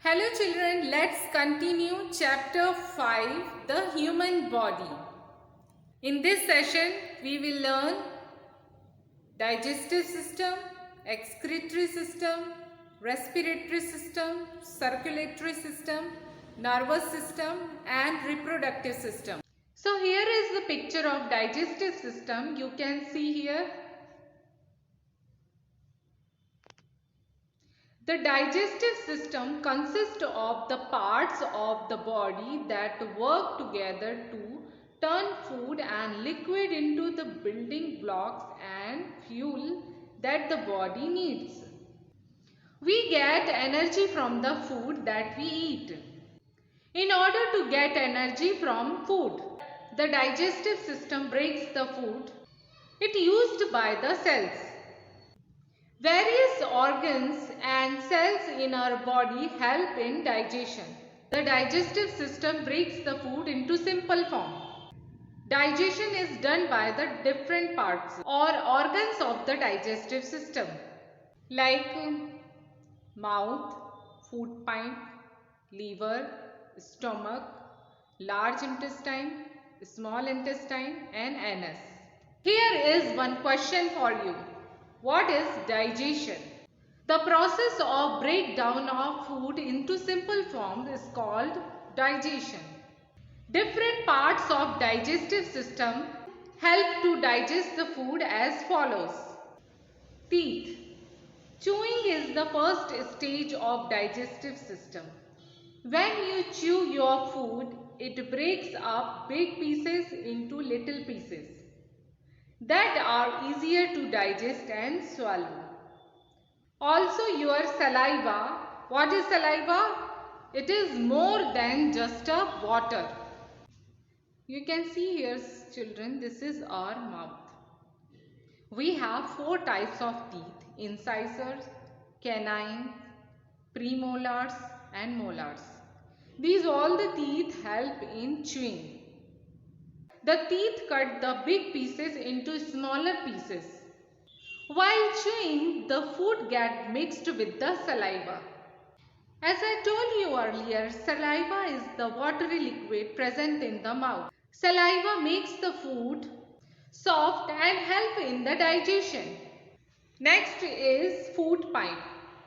Hello children, let's continue chapter 5, the human body. In this session, we will learn digestive system, excretory system, respiratory system, circulatory system, nervous system and reproductive system. So here is the picture of digestive system. You can see here. The digestive system consists of the parts of the body that work together to turn food and liquid into the building blocks and fuel that the body needs. We get energy from the food that we eat. In order to get energy from food, the digestive system breaks the food it used by the cells. Various organs and cells in our body help in digestion. The digestive system breaks the food into simple form. Digestion is done by the different parts or organs of the digestive system like mouth, food pipe, liver, stomach, large intestine, small intestine and anus. Here is one question for you. What is digestion? The process of breakdown of food into simple form is called digestion. Different parts of digestive system help to digest the food as follows. Teeth. Chewing is the first stage of digestive system. When you chew your food, it breaks up big pieces into little pieces that are easier to digest and swallow. Also your saliva. What is saliva? It is more than just a water. You can see here children, this is our mouth. We have 4 types of teeth: incisors, canines, premolars and molars. These all the teeth help in chewing. The teeth cut the big pieces into smaller pieces. While chewing, the food gets mixed with the saliva. As I told you earlier, saliva is the watery liquid present in the mouth. Saliva makes the food soft and help in the digestion. Next is food pipe.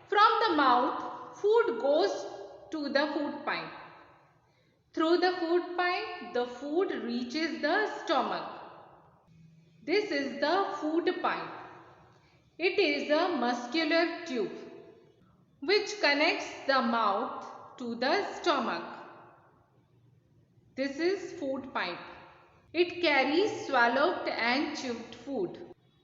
From the mouth, food goes to the food pipe. Through the food pipe, the food reaches the stomach. This is the food pipe. It is a muscular tube which connects the mouth to the stomach. This is food pipe. It carries swallowed and chewed food.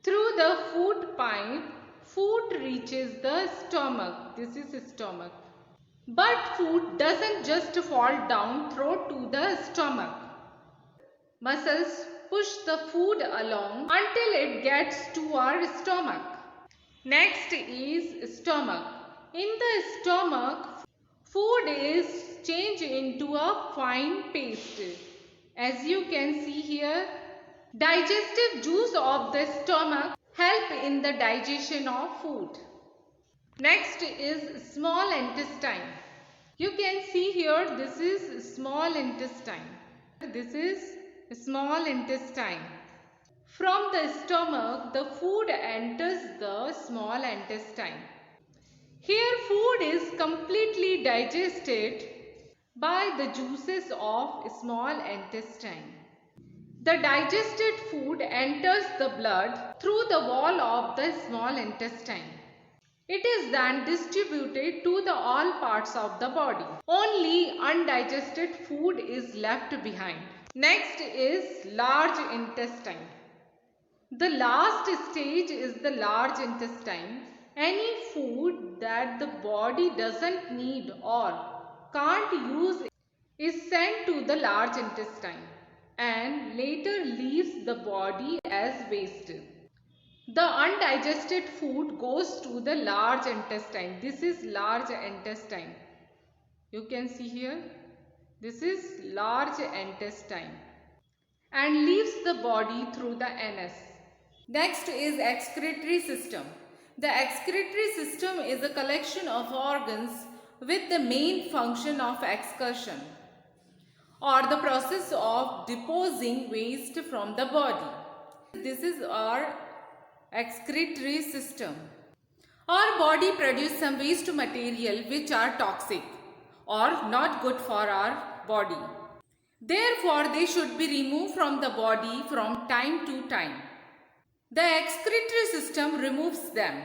Through the food pipe, food reaches the stomach. This is stomach. But food doesn't just fall down throat to the stomach. Muscles push the food along until it gets to our stomach. Next is stomach. In the stomach, food is changed into a fine paste. As you can see here, digestive juice of the stomach help in the digestion of food. Next is small intestine. You can see here, this is small intestine. This is small intestine. From the stomach, the food enters the small intestine. Here food is completely digested by the juices of small intestine. The digested food enters the blood through the wall of the small intestine. It is then distributed to the all parts of the body. Only undigested food is left behind. Next is large intestine. The last stage is the large intestine. Any food that the body doesn't need or can't use is sent to the large intestine and later leaves the body as waste. The undigested food goes to the large intestine. This is large intestine. You can see here. This is large intestine and leaves the body through the anus. Next is excretory system. The excretory system is a collection of organs with the main function of excretion or the process of deposing waste from the body. This is our excretory system. Our body produces some waste material which are toxic or not good for our body. Therefore, they should be removed from the body from time to time. The excretory system removes them.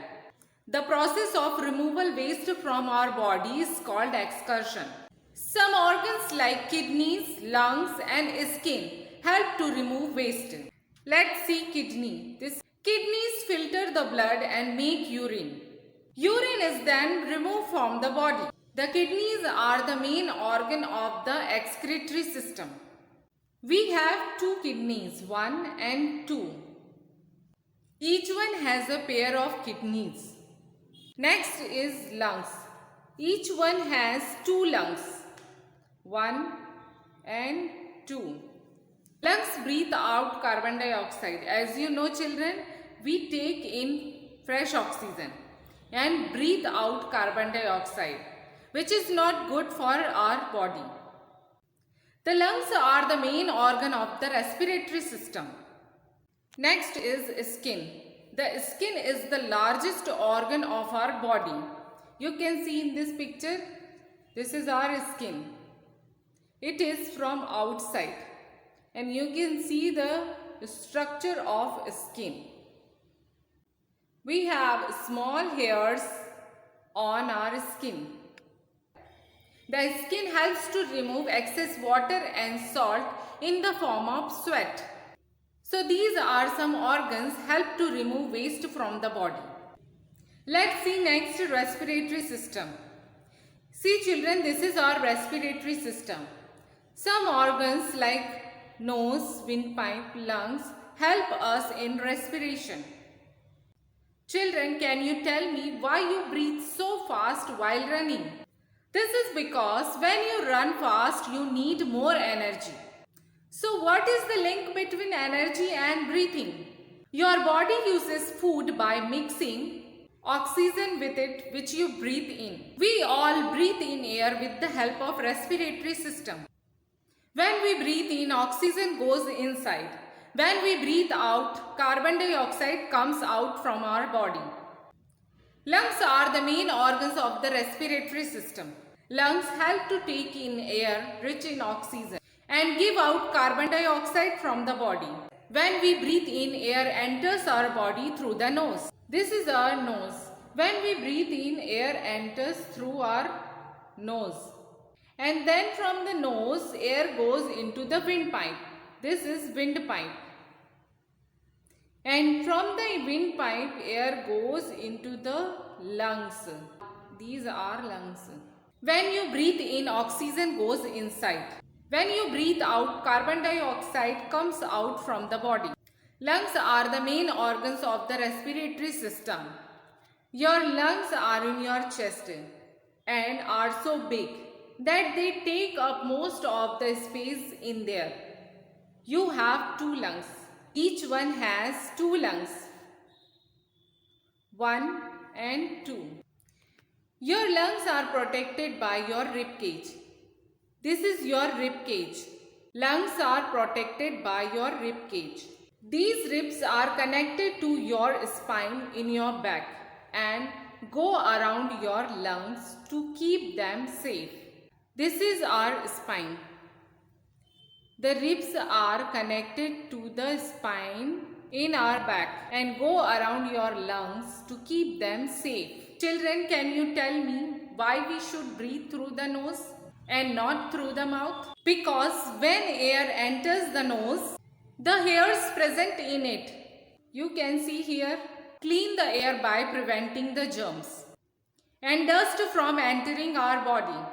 The process of removal waste from our body is called excretion. Some organs like kidneys, lungs and skin help to remove waste. Let's see kidney. Kidneys filter the blood and make urine. Urine is then removed from the body. The kidneys are the main organ of the excretory system. We have two kidneys, 1 and 2. Each one has a pair of kidneys. Next is lungs. Each one has two lungs, 1 and 2. Lungs breathe out carbon dioxide. As you know children, we take in fresh oxygen and breathe out carbon dioxide, which is not good for our body. The lungs are the main organ of the respiratory system. Next is skin. The skin is the largest organ of our body. You can see in this picture, this is our skin. It is from outside and you can see the structure of skin. We have small hairs on our skin. The skin helps to remove excess water and salt in the form of sweat. So these are some organs help to remove waste from the body. Let's see next respiratory system. See children, this is our respiratory system. Some organs like nose, windpipe, lungs help us in respiration. Children, can you tell me why you breathe so fast while running? This is because when you run fast, you need more energy. So what is the link between energy and breathing? Your body uses food by mixing oxygen with it, which you breathe in. We all breathe in air with the help of respiratory system. When we breathe in, oxygen goes inside. When we breathe out, carbon dioxide comes out from our body. Lungs are the main organs of the respiratory system. Lungs help to take in air rich in oxygen and give out carbon dioxide from the body. When we breathe in, air enters our body through the nose. This is our nose. When we breathe in, air enters through our nose. And then from the nose, air goes into the windpipe. This is windpipe. And from the windpipe, air goes into the lungs. These are lungs. When you breathe in, oxygen goes inside. When you breathe out, carbon dioxide comes out from the body. Lungs are the main organs of the respiratory system. Your lungs are in your chest and are so big that they take up most of the space in there. You have two lungs. Each one has two lungs, 1 and 2. Your lungs are protected by your rib cage. This is your rib cage. Lungs are protected by your rib cage. These ribs are connected to your spine in your back and go around your lungs to keep them safe. This is our spine. The ribs are connected to the spine in our back and go around your lungs to keep them safe. Children, can you tell me why we should breathe through the nose and not through the mouth? Because when air enters the nose, the hairs present in it, you can see here, clean the air by preventing the germs and dust from entering our body.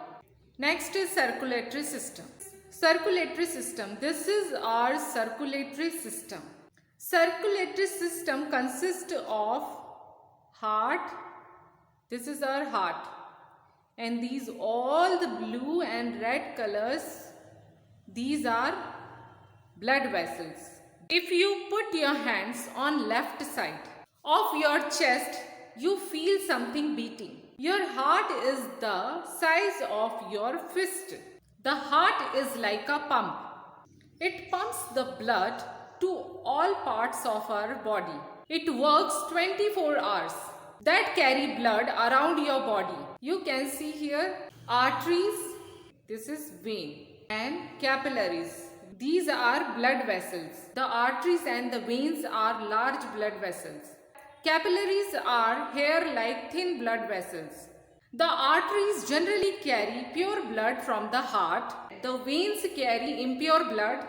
Next is circulatory system. Circulatory system. This is our circulatory system. Circulatory system consists of heart. This is our heart. And these all the blue and red colors, these are blood vessels. If you put your hands on left side of your chest, you feel something beating. Your heart is the size of your fist. The heart is like a pump. It pumps the blood to all parts of our body. It works 24 hours that carry blood around your body. You can see here arteries, this is vein, and capillaries. These are blood vessels. The arteries and the veins are large blood vessels. Capillaries are hair-like thin blood vessels. The arteries generally carry pure blood from the heart. The veins carry impure blood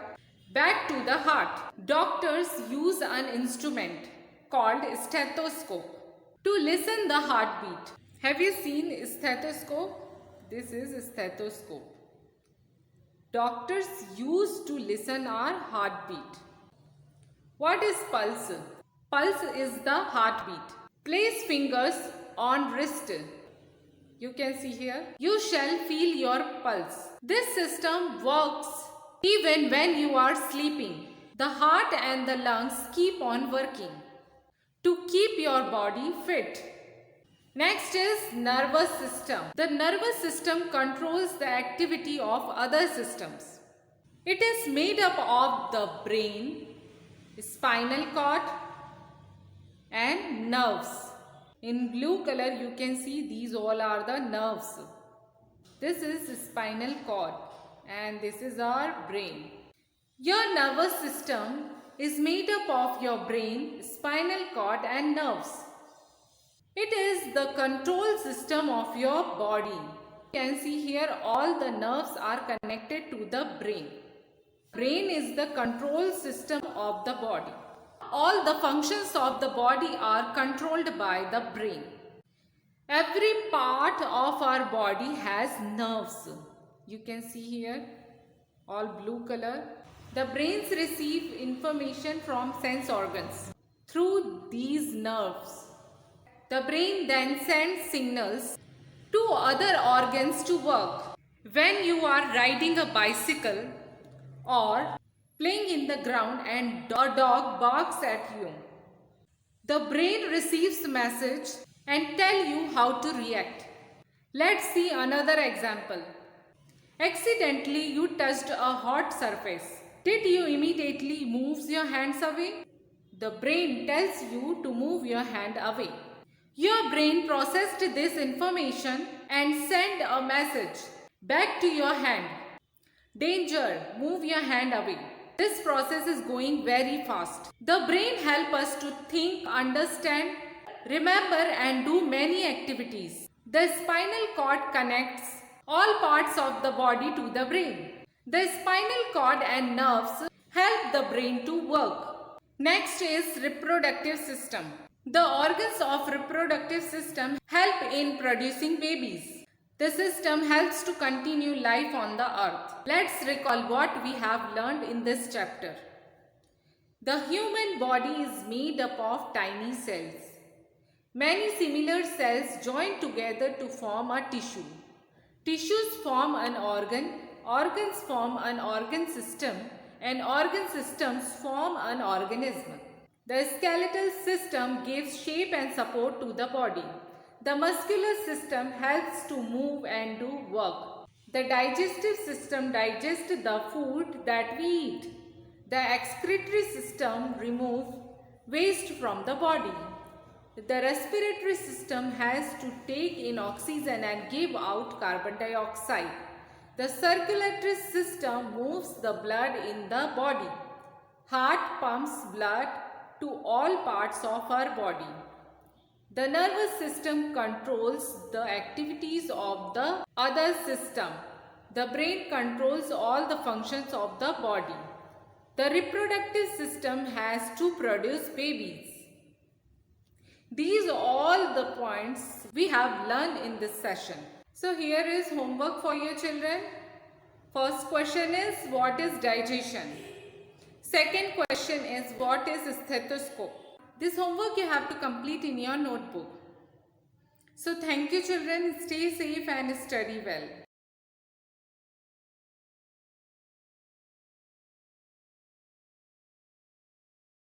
back to the heart. Doctors use an instrument called stethoscope to listen the heartbeat. Have you seen stethoscope? This is stethoscope. Doctors use to listen our heartbeat. What is pulse? Pulse is the heartbeat. Place fingers on wrist. You can see here. You shall feel your pulse. This system works even when you are sleeping. The heart and the lungs keep on working to keep your body fit. Next is nervous system. The nervous system controls the activity of other systems. It is made up of the brain, spinal cord, and nerves. In blue color you can see these all are the nerves. This is spinal cord and this is our brain. Your nervous system is made up of your brain, spinal cord, and nerves. It is the control system of your body. You can see here all the nerves are connected to the brain. Brain is the control system of the body. All the functions of the body are controlled by the brain. Every part of our body has nerves. You can see here all blue color. The brains receive information from sense organs through these nerves. The brain then sends signals to other organs to work. When you are riding a bicycle or playing in the ground and a dog barks at you, the brain receives the message and tell you how to react. Let's see another example. Accidentally you touched a hot surface. Did you immediately move your hands away? The brain tells you to move your hand away. Your brain processed this information and sent a message back to your hand. Danger, move your hand away. This process is going very fast. The brain helps us to think, understand, remember and do many activities. The spinal cord connects all parts of the body to the brain. The spinal cord and nerves help the brain to work. Next is reproductive system. The organs of reproductive system help in producing babies. The system helps to continue life on the earth. Let's recall what we have learned in this chapter. The human body is made up of tiny cells. Many similar cells join together to form a tissue. Tissues form an organ, organs form an organ system, and organ systems form an organism. The skeletal system gives shape and support to the body. The muscular system helps to move and do work. The digestive system digests the food that we eat. The excretory system removes waste from the body. The respiratory system has to take in oxygen and give out carbon dioxide. The circulatory system moves the blood in the body. Heart pumps blood to all parts of our body. The nervous system controls the activities of the other system. The brain controls all the functions of the body. The reproductive system has to produce babies. These are all the points we have learned in this session. So here is homework for your children. First question is, what is digestion? Second question is, what is stethoscope? This homework you have to complete in your notebook. So thank you children. Stay safe and study well.